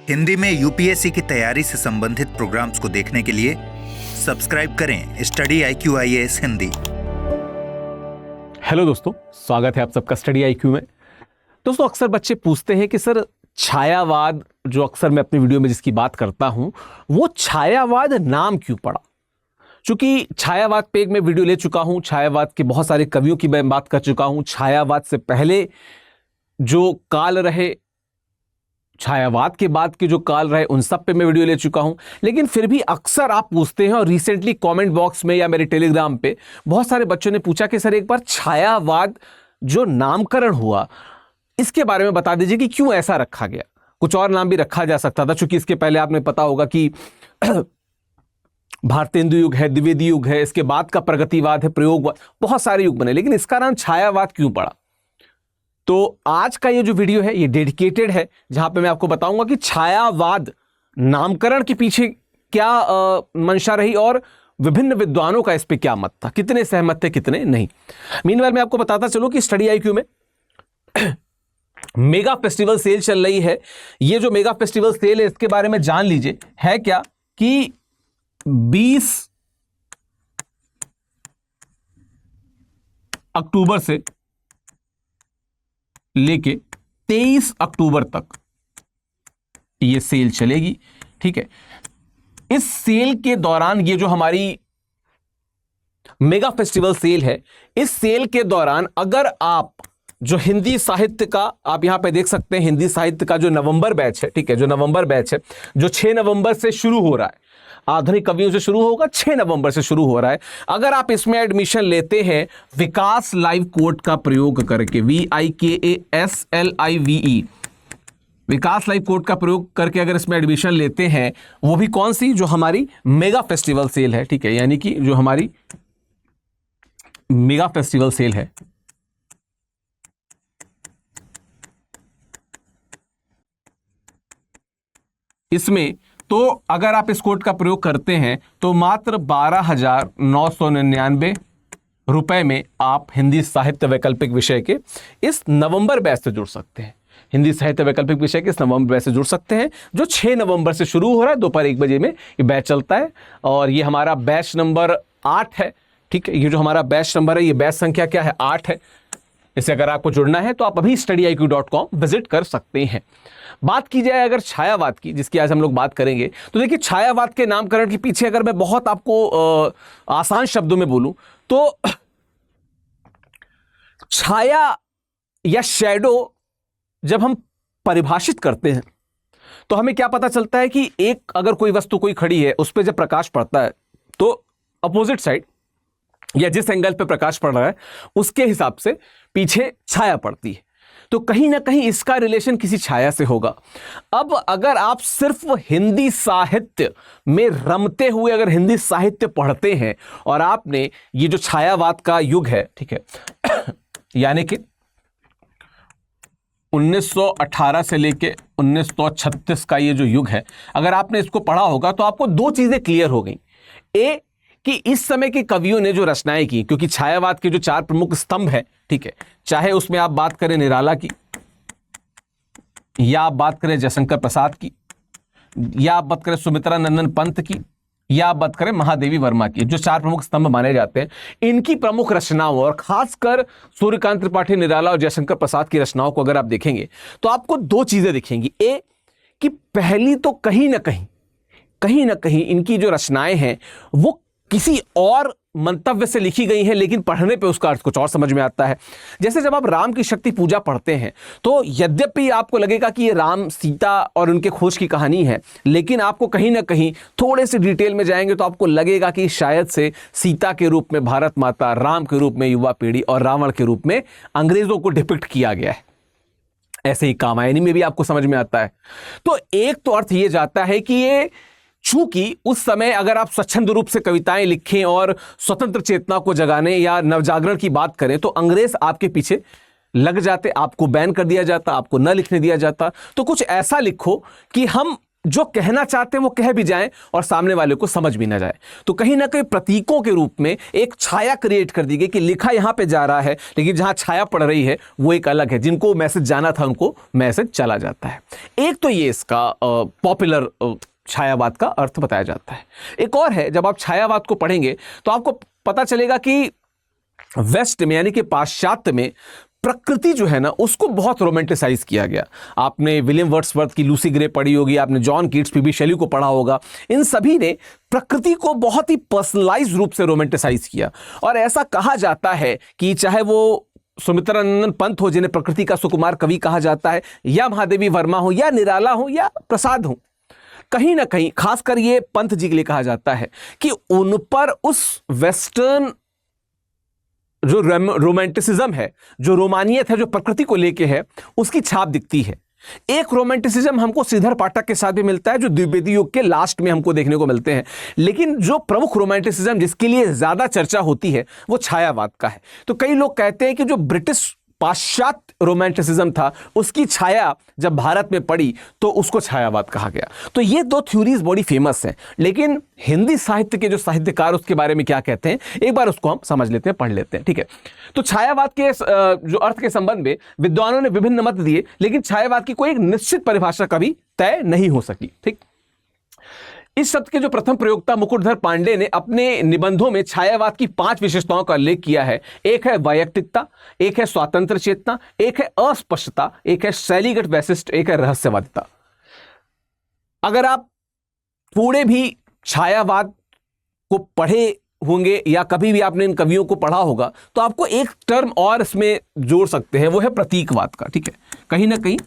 हिंदी में यूपीएससी की तैयारी से संबंधित प्रोग्राम्स को देखने के लिए सब्सक्राइब करें study IQ IAS Hindi. Hello दोस्तों, स्वागत है आप सबका स्टडी IQ में। दोस्तों, अक्सर बच्चे पूछते हैं कि सर छायावाद, जो अक्सर मैं अपनी वीडियो में जिसकी बात करता हूं, वो छायावाद नाम क्यों पड़ा। चूंकि छायावाद पे एक मैं वीडियो ले चुका हूं, छायावाद के बहुत सारे कवियों की मैं बात कर चुका हूं, छायावाद से पहले जो काल रहे, छायावाद के बाद के जो काल रहे, उन सब पे मैं वीडियो ले चुका हूं। लेकिन फिर भी अक्सर आप पूछते हैं, और रिसेंटली कमेंट बॉक्स में या मेरे टेलीग्राम पे बहुत सारे बच्चों ने पूछा कि सर एक बार छायावाद जो नामकरण हुआ, इसके बारे में बता दीजिए कि क्यों ऐसा रखा गया। कुछ और नाम भी रखा जा सकता था, चूंकि इसके पहले आपने पता होगा कि भारतेंदु युग है, द्विवेदी युग है, इसके बाद का प्रगतिवाद है, प्रयोगवाद, बहुत सारे युग बने, लेकिन इसका नाम छायावाद क्यों पड़ा। तो आज का ये जो वीडियो है ये डेडिकेटेड है, जहां पे मैं आपको बताऊंगा कि छायावाद नामकरण के पीछे क्या मंशा रही और विभिन्न विद्वानों का इस पे क्या मत था, कितने सहमत थे कितने नहीं। मीनवाइल मैं आपको बताता चलूं कि स्टडी IQ में मेगा फेस्टिवल सेल चल रही है। ये जो मेगा फेस्टिवल सेल है, इसके बारे में जान लीजिए है क्या कि 20 अक्टूबर से लेके 23 अक्टूबर तक ये सेल चलेगी। ठीक है, इस सेल के दौरान, ये जो हमारी मेगा फेस्टिवल सेल है, इस सेल के दौरान अगर आप जो हिंदी साहित्य का, आप यहां पे देख सकते हैं हिंदी साहित्य का जो नवंबर बैच है, ठीक है, जो नवंबर बैच है, जो 6 नवंबर से शुरू हो रहा है, आधुनिक कवियों से शुरू होगा, 6 नवंबर से शुरू हो रहा है। अगर आप इसमें एडमिशन लेते हैं विकास लाइव कोड का प्रयोग करके, VIKASLIVE, विकास लाइव कोड का प्रयोग करके अगर इसमें एडमिशन लेते हैं, वो भी कौन सी, जो हमारी मेगा फेस्टिवल सेल है, ठीक है, यानी कि जो हमारी मेगा फेस्टिवल सेल है, इसमें तो अगर आप इस कोड का प्रयोग करते हैं तो मात्र 12,999 रुपए में आप हिंदी साहित्य वैकल्पिक विषय के इस नवंबर बैच से जुड़ सकते हैं। हिंदी साहित्य वैकल्पिक विषय के इस नवंबर बैच से जुड़ सकते हैं, जो 6 नवंबर से शुरू हो रहा है, दोपहर 1 बजे में ये बैच चलता है। और ये हमारा बैच नंबर 8 है। ठीक है, ये जो हमारा बैच नंबर है, ये बैच संख्या क्या है, 8 है। इसे अगर आपको जुड़ना है तो आप अभी studyIQ.com विजिट कर सकते हैं। बात की जाए अगर छायावाद की, जिसकी आज हम लोग बात करेंगे, तो देखिए छायावाद के नामकरण के पीछे अगर मैं बहुत आपको आसान शब्दों में बोलूं तो छाया या शैडो जब हम परिभाषित करते हैं तो हमें क्या पता चलता है कि एक अगर कोई वस्तु कोई खड़ी है, उस पर जब प्रकाश पड़ता है तो अपोजिट साइड या जिस एंगल पे प्रकाश पड़ रहा है उसके हिसाब से पीछे छाया पड़ती है। तो कहीं ना कहीं इसका रिलेशन किसी छाया से होगा। अब अगर आप सिर्फ हिंदी साहित्य में रमते हुए अगर हिंदी साहित्य पढ़ते हैं और आपने ये जो छायावाद का युग है, ठीक है, यानी कि 1918 से लेके 1936 का ये जो युग है, अगर आपने इसको पढ़ा होगा तो आपको दो चीजें क्लियर हो गई। ए कि इस समय के कवियों ने जो रचनाएं की, क्योंकि छायावाद के जो 4 प्रमुख स्तंभ है, ठीक है, चाहे उसमें आप बात करें निराला की, या आप बात करें जयशंकर प्रसाद की, या आप बात करें सुमित्रा नंदन पंत की, या आप बात करें महादेवी वर्मा की, जो 4 प्रमुख स्तंभ माने जाते हैं, इनकी प्रमुख रचनाओं और खासकर सूर्यकांत त्रिपाठी, निराला और जयशंकर प्रसाद की रचनाओं को अगर आप देखेंगे तो आपको दो चीजें दिखेंगी। ए कि पहली तो कहीं ना कहीं इनकी जो रचनाएं हैं वो किसी और मंतव्य से लिखी गई है, लेकिन पढ़ने पे उसका अर्थ कुछ और समझ में आता है। जैसे जब आप राम की शक्ति पूजा पढ़ते हैं तो यद्यपि आपको लगेगा कि ये राम सीता और उनके खोज की कहानी है, लेकिन आपको कहीं ना कहीं थोड़े से डिटेल में जाएंगे तो आपको लगेगा कि शायद से सीता के रूप में भारत माता, राम के रूप में युवा पीढ़ी और रावण के रूप में अंग्रेजों को डिपिक्ट किया गया है। ऐसे ही कामायनी में भी आपको समझ में आता है। तो एक तो अर्थ ये जाता है कि ये चूंकि उस समय अगर आप स्वच्छंद रूप से कविताएं लिखें और स्वतंत्र चेतना को जगाने या नवजागरण की बात करें तो अंग्रेज आपके पीछे लग जाते, आपको बैन कर दिया जाता, आपको न लिखने दिया जाता। तो कुछ ऐसा लिखो कि हम जो कहना चाहते हैं वो कह भी जाएं और सामने वाले को समझ भी ना जाए। तो कहीं ना कहीं प्रतीकों के रूप में एक छाया क्रिएट कर दी गई कि लिखा यहां पे जा रहा है, लेकिन जहां छाया पड़ रही है वो एक अलग है। जिनको मैसेज जाना था उनको मैसेज चला जाता है। एक तो ये इसका पॉपुलर छायावाद का अर्थ बताया जाता है। एक और है, जब आप छायावाद को पढ़ेंगे तो आपको पता चलेगा कि वेस्ट में यानी कि पाश्चात्य में प्रकृति जो है ना उसको बहुत रोमांटिसाइज किया गया। आपने विलियम वर्ड्सवर्थ की लूसी ग्रे पढ़ी होगी, आपने जॉन कीट्स, पीबी शेली को पढ़ा होगा। इन सभी ने प्रकृति को बहुत ही पर्सनलाइज रूप से रोमांटिसाइज किया। और ऐसा कहा जाता है कि चाहे वो सुमित्रानंदन पंत हो जिन्हें प्रकृति का सुकुमार कवि कहा जाता है, या महादेवी वर्मा हो, या निराला हो, या प्रसाद हो, कहीं ना कहीं खासकर ये पंत जी के लिए कहा जाता है कि उन पर उस वेस्टर्न जो रोमांटिसिज्म है, जो रोमानियत है, जो प्रकृति को लेके है, उसकी छाप दिखती है। एक रोमांटिसिज्म हमको श्रीधर पाठक के साथ भी मिलता है, जो द्विवेदी युग के लास्ट में हमको देखने को मिलते हैं। लेकिन जो प्रमुख रोमांटिसिज्म जिसके लिए ज्यादा चर्चा होती है वो छायावाद का है। तो कई लोग कहते हैं कि जो ब्रिटिश पाश्चात्य रोमांटिसिज्म था उसकी छाया जब भारत में पड़ी तो उसको छायावाद कहा गया। तो ये दो थ्योरीज बड़ी फेमस हैं। लेकिन हिंदी साहित्य के जो साहित्यकार उसके बारे में क्या कहते हैं, एक बार उसको हम समझ लेते हैं, पढ़ लेते हैं। ठीक है, तो छायावाद के जो अर्थ के संबंध में विद्वानों ने विभिन्न मत दिए, लेकिन छायावाद की कोई एक निश्चित परिभाषा कभी तय नहीं हो सकी। ठीक, इस शब्द के जो प्रथम प्रयोक्ता मुकुटधर पांडे ने अपने निबंधों में छायावाद की 5 विशेषताओं का उल्लेख किया है। एक है वैयक्तिकता, एक है स्वतंत्र चेतना, एक है अस्पष्टता, एक है शैलीगत वैशिष्ट, एक है रहस्यवादिता। अगर आप थोड़े भी छायावाद को पढ़े होंगे या कभी भी आपने इन कवियों को पढ़ा होगा तो आपको एक टर्म और इसमें जोड़ सकते हैं, वो है प्रतीकवाद का। ठीक है, कहीं ना कहीं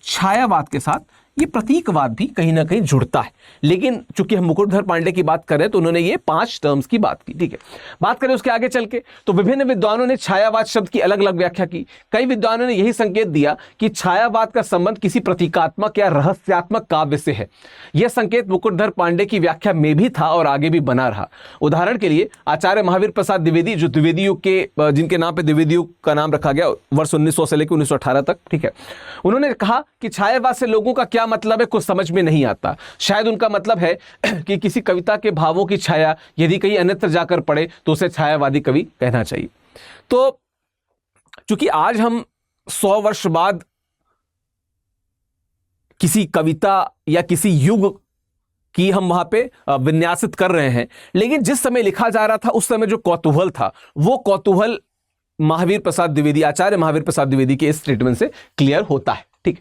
छायावाद के साथ ये प्रतीकवाद भी कहीं ना कहीं जुड़ता है। लेकिन चूंकि हम मुकुटधर पांडे की बात करें तो उन्होंने ये 5 टर्म्स की बात की। ठीक है, बात करें उसके आगे चल के तो विभिन्न विद्वानों ने छायावाद शब्द की अलग अलग व्याख्या की। कई विद्वानों ने यही संकेत दिया कि छायावाद का संबंध किसी प्रतीकात्मक या रहस्यात्मक काव्य से है। यह संकेत मुकुटधर पांडे की व्याख्या में भी था और आगे भी बना रहा। उदाहरण के लिए आचार्य महावीर प्रसाद द्विवेदी, जो द्विवेदी युग के जिनके नाम पर द्विवेदी युग का नाम रखा गया वर्ष 1900 से लेकर 1918 तक, ठीक है, उन्होंने कहा कि छायावाद से लोगों का क्या मतलब है कुछ समझ में नहीं आता। शायद उनका मतलब है कि किसी कविता के भावों की छाया यदि कहीं अन्यत्र जाकर पड़े तो उसे छायावादी कवि कहना चाहिए। तो चूंकि आज हम 100 वर्ष बाद किसी कविता या किसी युग की हम वहां पे विन्यासित कर रहे हैं, लेकिन जिस समय लिखा जा रहा था उस समय जो कौतूहल था वो कौतूहल महावीर प्रसाद द्विवेदी, आचार्य महावीर प्रसाद द्विवेदी के इस स्टेटमेंट से क्लियर होता है। ठीक,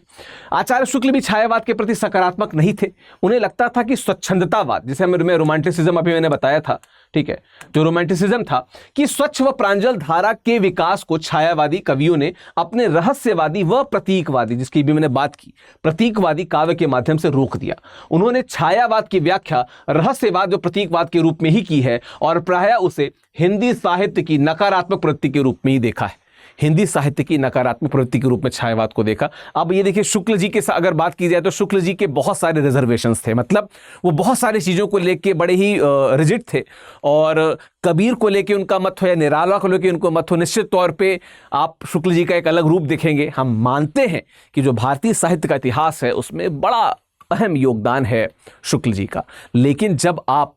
आचार्य शुक्ल भी छायावाद के प्रति सकारात्मक नहीं थे। उन्हें लगता था कि स्वच्छंदतावाद, जिसे मैं रोमांटिसिज्म अभी मैंने बताया था, ठीक है, जो रोमांटिसिज्म था कि स्वच्छ व प्रांजल धारा के विकास को छायावादी कवियों ने अपने रहस्यवादी व प्रतीकवादी, जिसकी भी मैंने बात की, प्रतीकवादी काव्य के माध्यम से रोक दिया। उन्होंने छायावाद की व्याख्या रहस्यवाद व प्रतीकवाद के रूप में ही की है और प्रायः उसे हिंदी साहित्य की नकारात्मक प्रवृत्ति के रूप में ही देखा है। हिंदी साहित्य की नकारात्मक प्रवृत्ति के रूप में छायावाद को देखा। अब ये देखिए, शुक्ल जी के साथ अगर बात की जाए तो शुक्ल जी के बहुत सारे रिजर्वेशंस थे, मतलब वो बहुत सारी चीज़ों को लेके बड़े ही रिजिड थे। और कबीर को लेके उनका मत हो या निराला को लेके उनको मत हो, निश्चित तौर पे आप शुक्ल जी का एक अलग रूप देखेंगे। हम मानते हैं कि जो भारतीय साहित्य का इतिहास है उसमें बड़ा अहम योगदान है शुक्ल जी का। लेकिन जब आप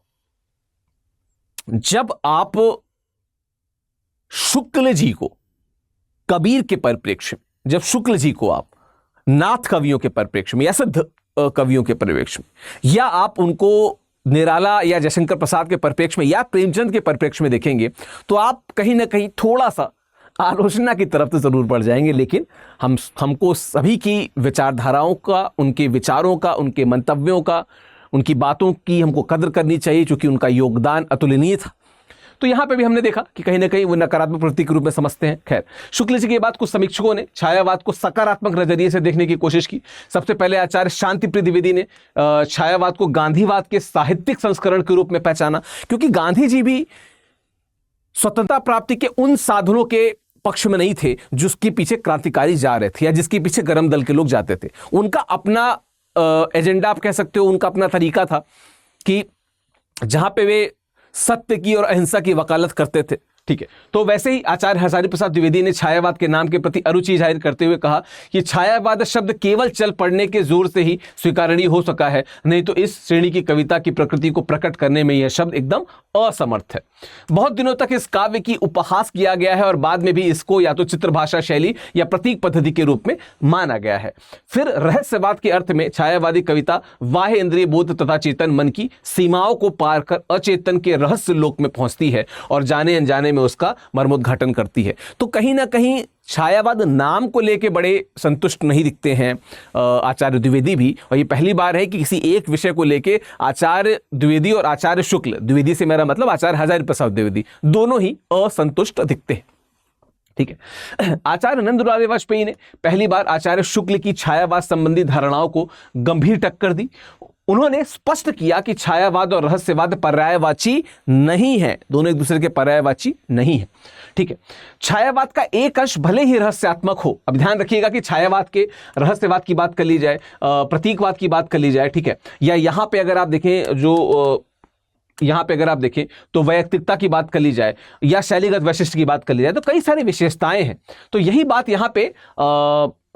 शुक्ल जी को कबीर के परिप्रेक्ष्य में, जब शुक्ल जी को आप नाथ कवियों के परिप्रेक्ष्य में या सिद्ध कवियों के परिप्रेक्ष्य में, या आप उनको निराला या जयशंकर प्रसाद के परिप्रेक्ष्य में या प्रेमचंद के परिप्रेक्ष्य में देखेंगे तो आप कहीं ना कहीं थोड़ा सा आलोचना की तरफ तो जरूर बढ़ जाएंगे। लेकिन हमको सभी की विचारधाराओं का, उनके विचारों का, उनके मंतव्यों का, उनकी बातों की हमको कदर करनी चाहिए, क्योंकि उनका योगदान अतुलनीय था। तो यहां पे भी हमने देखा कि कहीं ना कहीं वो नकारात्मक प्रवृत्ति के रूप में समझते हैं। खैर, शुक्ल जी के बाद कुछ समीक्षकों ने छायावाद को सकारात्मक नजरिए से देखने की कोशिश की। सबसे पहले आचार्य शांतिप्रिय द्विवेदी ने छायावाद को गांधीवाद के साहित्यिक संस्करण के रूप में पहचाना, क्योंकि गांधी जी भी स्वतंत्रता प्राप्ति के उन साधनों के पक्ष में नहीं थे जिसके पीछे क्रांतिकारी जा रहे थे या जिसके पीछे गरम दल के लोग जाते थे। उनका अपना एजेंडा आप कह सकते हो, उनका अपना तरीका था कि जहां पे वे सत्य की और अहिंसा की वकालत करते थे, ठीक है। तो वैसे ही आचार्य हजारी प्रसाद द्विवेदी ने छायावाद के नाम के प्रति अरुचि जाहिर करते हुए कहा कि छायावाद शब्द केवल चल पड़ने के जोर से ही स्वीकारणीय हो सका है, नहीं तो इस श्रेणी की कविता की प्रकृति को प्रकट करने में यह शब्द एकदम असमर्थ है। बहुत दिनों तक इस काव्य की उपहास किया गया है और बाद में भी इसको या तो चित्रभाषा शैली या प्रतीक पद्धति के रूप में माना गया है। फिर रहस्यवाद के अर्थ में छायावादी कविता बाह्य इंद्रिय बोध तथा चेतन मन की सीमाओं को पार कर अचेतन के रहस्य लोक में पहुंचती है और जाने अनजाने में उसका मर्मोद्घाटन करती है। तो कहीं ना कहीं छायावाद नाम को लेके बड़े संतुष्ट नहीं दिखते हैं आचार्य द्विवेदी भी, और ये पहली बार है कि किसी एक विषय को लेके आचार्य द्विवेदी और आचार्य शुक्ल, द्विवेदी से मेरा मतलब आचार्य हजारी प्रसाद द्विवेदी, दोनों ही असंतुष्ट दिखते हैं। ठीक है। आचार्य नंद दुलारे वाजपेयी ने पहली बार आचार्य शुक्ल की छायावाद संबंधी धारणाओं को गंभीर टक्कर दी। उन्होंने स्पष्ट किया कि छायावाद और रहस्यवाद पर्यायवाची नहीं है, दोनों एक दूसरे के पर्यायवाची नहीं है। ठीक है। छायावाद का एक अंश भले ही रहस्यात्मक हो, अब ध्यान रखिएगा कि छायावाद के रहस्यवाद की बात कर ली जाए, प्रतीकवाद की बात कर ली जाए, ठीक है, या यहां पे अगर आप देखें यहां पे अगर आप देखें तो वैयक्तिकता की बात कर ली जाए या शैलीगत वैशिष्ट की बात कर ली जाए, तो कई सारी विशेषताएं हैं। तो यही बात यहां पे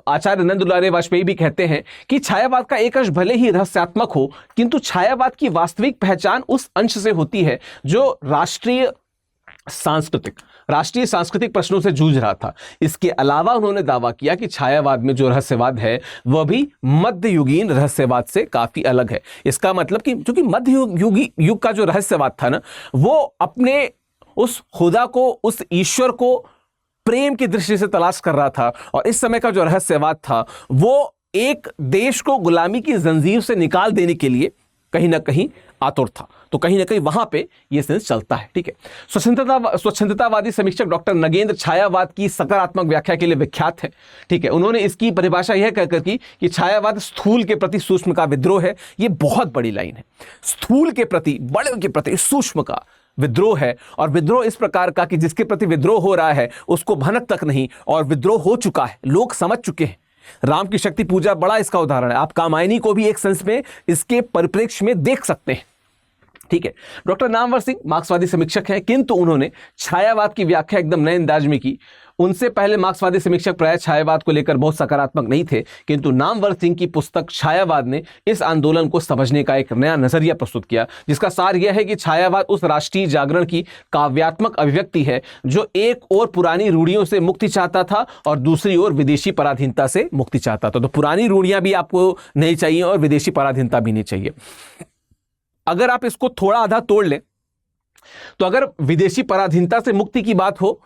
आचार्य नंद दुलारे वाजपेयी भी कहते हैं कि छायावाद का एक अंश भले ही रहस्यात्मक हो, किंतु छायावाद की वास्तविक पहचान उस अंश से होती है जो राष्ट्रीय सांस्कृतिक प्रश्नों से जूझ रहा था। इसके अलावा उन्होंने दावा किया कि छायावाद में जो रहस्यवाद है वह भी मध्ययुगीन रहस्यवाद से काफी अलग है। इसका मतलब कि क्योंकि मध्ययुगी युग का जो रहस्यवाद था ना, वो अपने उस खुदा को, उस ईश्वर को प्रेम की दृष्टि से तलाश कर रहा था, और इस समय का जो रहस्यवाद था वो एक देश को गुलामी की जंजीर से निकाल देने के लिए कहीं ना कहीं आतुर था। तो कहीं ना कहीं वहां पे ये सेंस चलता है। ठीक है। स्वच्छंदतावादी समीक्षक डॉक्टर नगेंद्र छायावाद की सकारात्मक व्याख्या के लिए विख्यात है। ठीक है। उन्होंने इसकी परिभाषा यह कहकर की कि छायावाद स्थूल के प्रति सूक्ष्म का विद्रोह है। ये बहुत बड़ी लाइन है। स्थूल के प्रति, बड़े के प्रति सूक्ष्म का विद्रोह है, और विद्रोह इस प्रकार का कि जिसके प्रति विद्रोह हो रहा है उसको भनक तक नहीं, और विद्रोह हो चुका है, लोग समझ चुके हैं। राम की शक्ति पूजा बड़ा इसका उदाहरण है। आप कामायनी को भी एक सेंस में इसके परिप्रेक्ष्य में देख सकते हैं। ठीक है। डॉक्टर नामवर सिंह मार्क्सवादी समीक्षक हैं, किंतु उन्होंने छायावाद की व्याख्या एकदम नए अंदाज में की। उनसे पहले मार्क्सवादी समीक्षक प्राय छायावाद को लेकर बहुत सकारात्मक नहीं थे, किंतु नामवर सिंह की पुस्तक छायावाद ने इस आंदोलन को समझने का एक नया नजरिया प्रस्तुत किया, जिसका सार यह है कि छायावाद उस राष्ट्रीय जागरण की काव्यात्मक अभिव्यक्ति है जो एक और पुरानी रूढ़ियों से मुक्ति चाहता था और दूसरी ओर विदेशी पराधीनता से मुक्ति चाहता था। तो पुरानी रूढ़ियां भी आपको नहीं चाहिए और विदेशी पराधीनता भी नहीं चाहिए। अगर आप इसको थोड़ा आधा तोड़ लें तो अगर विदेशी पराधीनता से मुक्ति की बात हो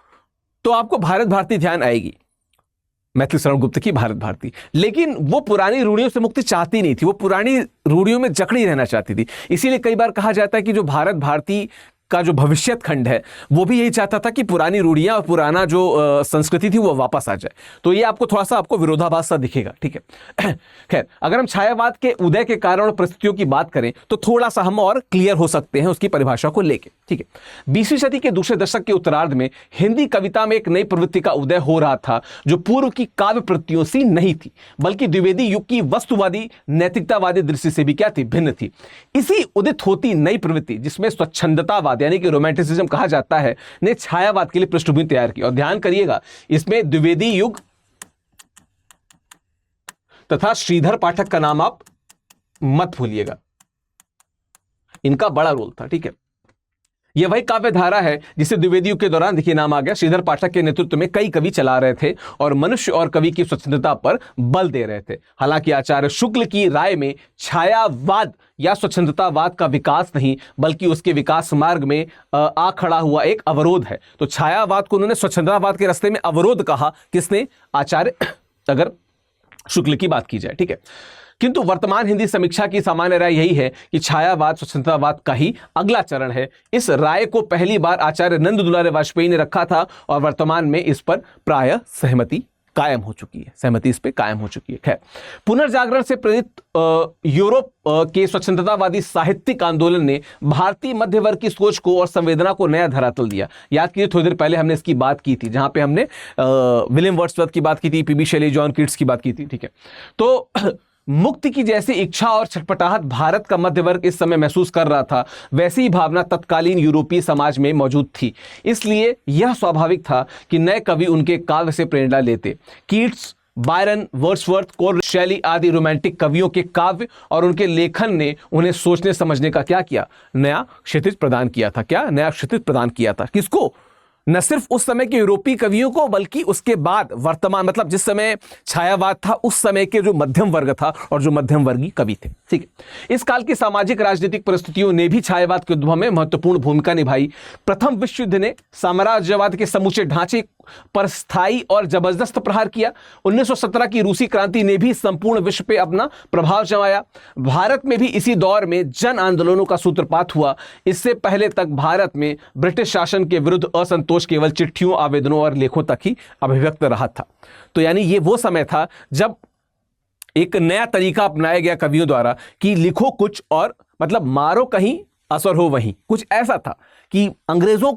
तो आपको भारत भारती ध्यान आएगी, मैथिली शरण गुप्त की भारत भारती। लेकिन वो पुरानी रूढ़ियों से मुक्ति चाहती नहीं थी, वो पुरानी रूढ़ियों में जकड़ी रहना चाहती थी। इसीलिए कई बार कहा जाता है कि जो भारत भारती का जो भविष्यत खंड है वो भी यही चाहता था कि पुरानी रूढ़ियां और पुराना जो संस्कृति थी वो वापस आ जाए। तो ये आपको थोड़ा सा आपको विरोधाभास सा दिखेगा। ठीक है। खैर, अगर हम छायावाद के उदय के कारण और परिस्थितियों की बात करें तो थोड़ा सा हम और क्लियर हो सकते हैं उसकी परिभाषा को लेकर। ठीक है। 20वीं सदी के दूसरे दशक के उत्तरार्ध में हिंदी कविता में एक नई प्रवृत्ति का उदय हो रहा था जो पूर्व की काव्य प्रवृत्तियों सी नहीं थी, बल्कि द्विवेदी युग की वस्तुवादी नैतिकतावादी दृष्टि से भी क्या थी, भिन्न थी। इसी उदित होती नई प्रवृत्ति, जिसमें स्वच्छंदतावाद यानी कि रोमांटिसिज्म कहा जाता है, ने छायावाद के लिए पृष्ठभूमि तैयार की। और ध्यान करिएगा, इसमें द्विवेदी युग तथा श्रीधर पाठक का नाम आप मत भूलिएगा, इनका बड़ा रोल था। ठीक है। यह वही काव्य धारा है जिसे द्विवेदी युग के दौरान, देखिए नाम आ गया, श्रीधर पाठक के नेतृत्व में कई कवि चला रहे थे और मनुष्य और कवि की स्वच्छंदता पर बल दे रहे थे। हालांकि आचार्य शुक्ल की राय में छायावाद या स्वच्छंदतावाद का विकास नहीं, बल्कि उसके विकास मार्ग में आ खड़ा हुआ एक अवरोध है। तो छायावाद को उन्होंने स्वच्छंदतावाद के रास्ते में अवरोध कहा। किसने? आचार्य, अगर शुक्ल की बात की जाए। ठीक है। किंतु वर्तमान हिंदी समीक्षा की सामान्य राय यही है कि छायावाद स्वच्छंदतावाद का ही अगला चरण है। इस राय को पहली बार आचार्य नंद दुलारे वाजपेयी ने रखा था और वर्तमान में इस पर प्रायः सहमति कायम हो चुकी है, सहमति इस पे कायम हो चुकी है। खैर, पुनर्जागरण से प्रेरित यूरोप के स्वच्छंदतावादी साहित्यिक आंदोलन ने भारतीय मध्य वर्ग की सोच को और संवेदना को नया धरातल दिया। याद कीजिए, थोड़ी देर पहले हमने इसकी बात की थी, जहां पे हमने विलियम वर्ड्सवर्थ की बात की थी, पीबी शेली, जॉन कीट्स की बात की थी। ठीक है। तो मुक्ति की जैसी इच्छा और छटपटाहट भारत का मध्य वर्ग इस समय महसूस कर रहा था, वैसी ही भावना तत्कालीन यूरोपीय समाज में मौजूद थी। इसलिए यह स्वाभाविक था कि नए कवि उनके काव्य से प्रेरणा लेते। कीट्स, बायरन, वर्ड्सवर्थ, कोल, शैली आदि रोमांटिक कवियों के काव्य और उनके लेखन ने उन्हें सोचने समझने का क्या किया, नया क्षितिज प्रदान किया था। क्या नया क्षितिज प्रदान किया था? किसको? न सिर्फ उस समय के यूरोपीय कवियों को, बल्कि उसके बाद वर्तमान, मतलब जिस समय छायावाद था उस समय के जो मध्यम वर्ग था और जो मध्यम वर्गीय कवि थे। ठीक है, इस काल की सामाजिक राजनीतिक परिस्थितियों ने भी छायावाद के उद्भव में महत्वपूर्ण भूमिका निभाई। प्रथम विश्व युद्ध ने साम्राज्यवाद के समूचे ढांचे पर स्थायी और जबरदस्त प्रहार किया। 1917 की रूसी क्रांति ने भी संपूर्ण विश्व पे अपना प्रभाव जमाया। भारत में भी इसी दौर में जन आंदोलनों का सूत्रपात हुआ। इससे पहले तक भारत में ब्रिटिश शासन के विरुद्ध असंतोष केवल चिट्ठियों, आवेदनों और लेखों तक ही अभिव्यक्त रहा था। तो यानी ये वो समय था जब एक नया तरीका अपनाया गया कवियों द्वारा कि लिखो कुछ और मतलब मारो कहीं, असर हो वहीं। कुछ ऐसा था कि अंग्रेजों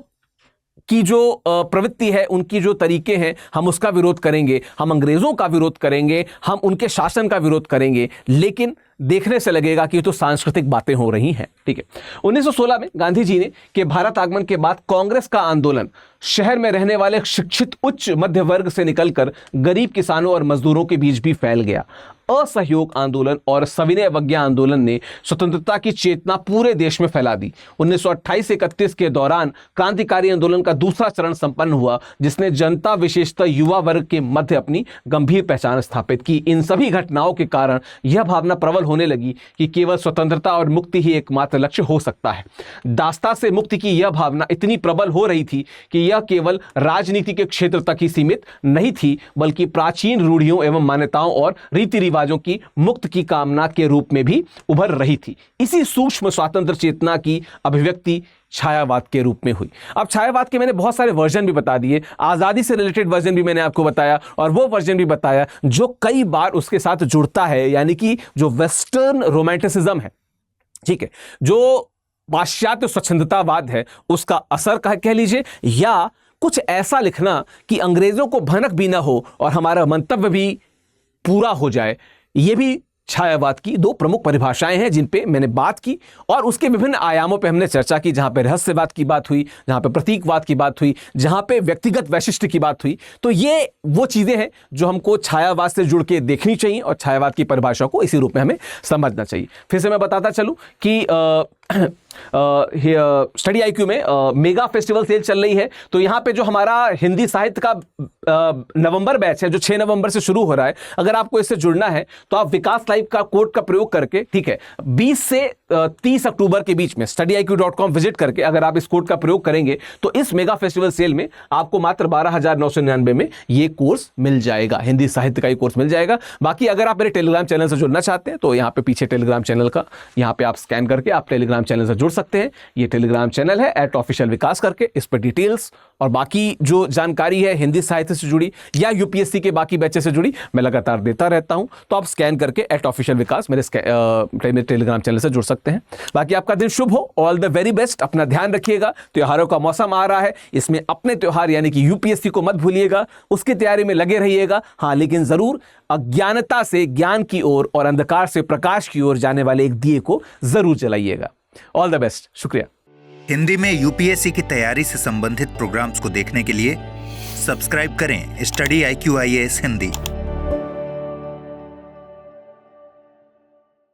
की जो प्रवृत्ति है, उनकी जो तरीके हैं, हम उसका विरोध करेंगे, हम अंग्रेजों का विरोध करेंगे, हम उनके शासन का विरोध करेंगे, लेकिन देखने से लगेगा कि ये तो सांस्कृतिक बातें हो रही हैं। ठीक है, 1916 में गांधी जी ने के भारत आगमन के बाद कांग्रेस का आंदोलन शहर में रहने वाले शिक्षित उच्च मध्य वर्ग से निकलकर गरीब किसानों और मजदूरों के बीच भी फैल गया। असहयोग आंदोलन और सविनय अवज्ञा आंदोलन ने स्वतंत्रता की चेतना पूरे देश में फैला दी। 1928 से 31 के दौरान क्रांतिकारी आंदोलन का दूसरा चरण संपन्न हुआ, जिसने जनता, विशेषतः युवा वर्ग के मध्य अपनी गंभीर पहचान स्थापित की। इन सभी घटनाओं के कारण यह भावना प्रबल होने लगी कि केवल स्वतंत्रता और मुक्ति ही एकमात्र लक्ष्य हो सकता है। दास्ता से मुक्ति की यह भावना इतनी प्रबल हो रही थी कि यह केवल राजनीति के क्षेत्र तक ही सीमित नहीं थी, बल्कि प्राचीन रूढ़ियों एवं मान्यताओं और रीति रिवाजों की मुक्त की कामना के रूप में भी उभर रही थी। इसी सूक्ष्म स्वातंत्र चेतना की अभिव्यक्ति छायावाद के रूप में हुई। अब छायावाद के मैंने बहुत सारे वर्जन भी बता दिए, आजादी से रिलेटेड वर्जन भी मैंने आपको बताया और वो वर्जन भी बताया जो कई बार उसके साथ जुड़ता है, यानी कि जो वेस्टर्न रोमांटिसिज्म है, ठीक है, जो पाश्चात्य स्वच्छंदतावाद है, उसका असर कह लीजिए, या कुछ ऐसा लिखना कि अंग्रेजों को भनक भी ना हो और हमारा मंतव्य भी पूरा हो जाए। ये भी छायावाद की दो प्रमुख परिभाषाएं हैं जिन पे मैंने बात की और उसके विभिन्न आयामों पे हमने चर्चा की, जहां पे रहस्यवाद की बात हुई, जहां पे प्रतीकवाद की बात हुई, जहां पे व्यक्तिगत वैशिष्ट्य की बात हुई। तो ये वो चीजें हैं जो हमको छायावाद से जुड़ के देखनी चाहिए और छायावाद की परिभाषा को इसी रूप में हमें समझना चाहिए। फिर से मैं बताता चलूं कि स्टडी IQ में मेगा फेस्टिवल सेल चल रही है। तो यहाँ पे जो हमारा हिंदी साहित्य का नवंबर बैच है जो 6 नवंबर से शुरू हो रहा है, अगर आपको इससे जुड़ना है तो आप विकास लाइव का कोड का प्रयोग करके, ठीक है, 20 से 30 अक्टूबर के बीच में studiiq.com विजिट करके अगर आप इस कोड का प्रयोग करेंगे तो इस मेगा फेस्टिवल सेल में आपको मात्र 12,999 में ये कोर्स मिल जाएगा, हिंदी साहित्य का ये कोर्स मिल जाएगा। बाकी अगर आप मेरे टेलीग्राम चैनल से जुड़ना चाहते हैं तो यहाँ पे पीछे टेलीग्राम चैनल का यहाँ पे आप स्कैन करके आप टेलीग्राम चैनल से जुड़ सकते हैं। ये टेलीग्राम चैनल है @official विकास करके, इस पर डिटेल्स और बाकी जो जानकारी है हिंदी साहित्य से जुड़ी या UPSC के बाकी बैचेस से जुड़ी मैं लगातार देता रहता हूं। तो आप स्कैन करके @official विकास मेरे टेलीग्राम चैनल से जुड़ सकते हैं। बाकी आपका दिन शुभ हो, ऑल द वेरी बेस्ट। अपना ध्यान रखिएगा, त्योहारों का मौसम आ रहा है, इसमें अपने त्योहार यानी कि UPSC को मत भूलिएगा, उसकी तैयारी में लगे रहिएगा। हाँ, लेकिन जरूर अज्ञानता से ज्ञान की ओर और अंधकार से प्रकाश की ओर जाने वाले एक दिए को जरूर जलाइएगा। ऑल द बेस्ट, शुक्रिया। हिंदी में UPSC की तैयारी से संबंधित प्रोग्राम्स को देखने के लिए सब्सक्राइब करें स्टडी IQ IAS हिंदी।